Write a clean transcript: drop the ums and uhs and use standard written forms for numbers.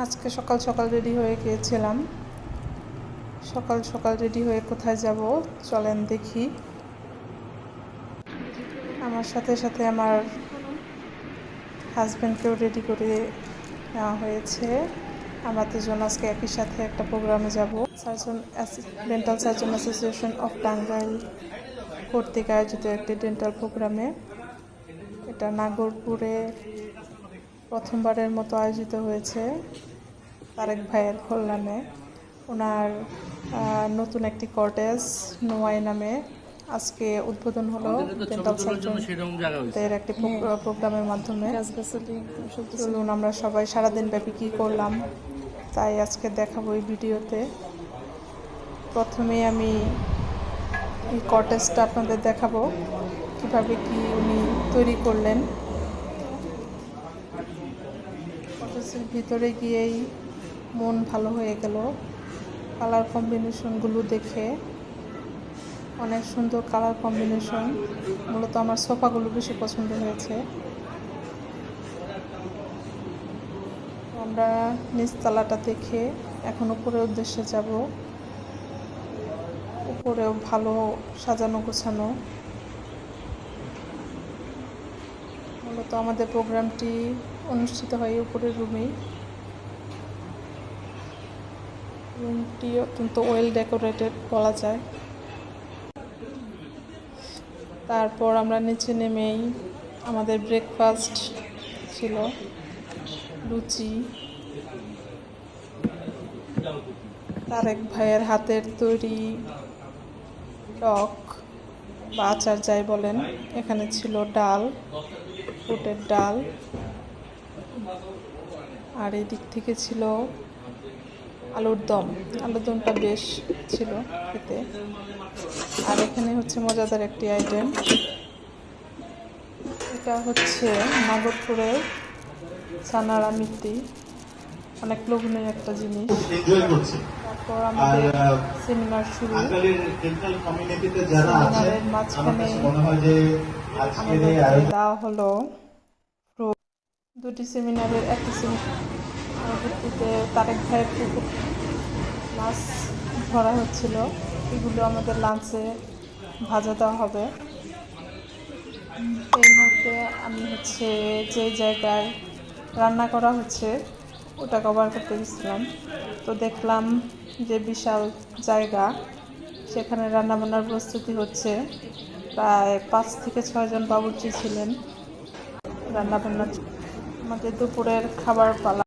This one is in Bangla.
আজকে সকাল সকাল রেডি হয়ে গিয়েছিলাম। সকাল সকাল রেডি হয়ে কোথায় যাব চলেন দেখি। আমার সাথে সাথে আমার হাজব্যান্ডকেও রেডি করে নেওয়া হয়েছে। আমরা দুজন আজকে একই সাথে একটা প্রোগ্রামে যাব। Dental surgeon association of Tangail কর্তৃক আয়োজিত একটি ডেন্টাল প্রোগ্রামে। এটা নাগরপুরে প্রথমবারের মতো আয়োজিত হয়েছে তারেক ভাইয়ের কল্যাণে। ওনার নতুন একটি কটেজ নোয়াই নামে আজকে উদ্বোধন হলো ডেন্টাল সার্জনদের একটি প্রোগ্রামের মাধ্যমে। চলুন আমরা সবাই সারাদিন ব্যাপী কী করলাম তাই আজকে দেখাবো এই ভিডিওতে। প্রথমে আমি এই কটেজটা আপনাদের দেখাবো কীভাবে কি উনি তৈরি করলেন। কটেজের ভিতরে গিয়েই মন ভালো হয়ে গেল। কালার কম্বিনেশনগুলো দেখে অনেক সুন্দর কালার কম্বিনেশন। মূলত আমার সোফাগুলো বেশি পছন্দ হয়েছে। আমরা নিচতলাটা দেখে এখন উপরের উদ্দেশ্যে যাব। উপরেও ভালো সাজানো গোছানো। মূলত আমাদের প্রোগ্রামটি অনুষ্ঠিত হয় উপরের রুমেই। রুমটি অত্যন্ত ওয়েল ডেকোরেটেড বলা যায়। তারপর আমরা নিচে নেমেই আমাদের ব্রেকফাস্ট ছিল লুচি, তারেক ভাইয়ের হাতের তৈরি টক বা আচার যাই বলেন। এখানে ছিল ডাল, বুটের ডাল, আর এই দিক থেকে ছিল আলুর দম। আলুর দমটা বেশ ছিল খেতে। আর এখানে হচ্ছে মজাদার একটি আইটেম, এটা হচ্ছে নাগরপুরের সানারা মিষ্টি, অনেক লোভনীয় একটা জিনিস। তারপর আমাদের সেমিনার শুরু। সেমিনারের মাঝখানে আমাদের দেওয়া হলো দুটি সেমিনারের একটি পরবর্তীতে তারেক ভাইয়ের মাছ ধরা হচ্ছিল, এগুলো আমাদের লাঞ্চে ভাজা দেওয়া হবে। এই মুহূর্তে আমি হচ্ছে যে জায়গায় রান্না করা হচ্ছে ওটা কভার করতে গেছিলাম। তো দেখলাম যে বিশাল জায়গা, সেখানে রান্নাবান্নার প্রস্তুতি হচ্ছে। প্রায় 5 থেকে 6 জন বাবুর্চি ছিলেন রান্নাবান্নার। আমাদের দুপুরের খাবার পালা।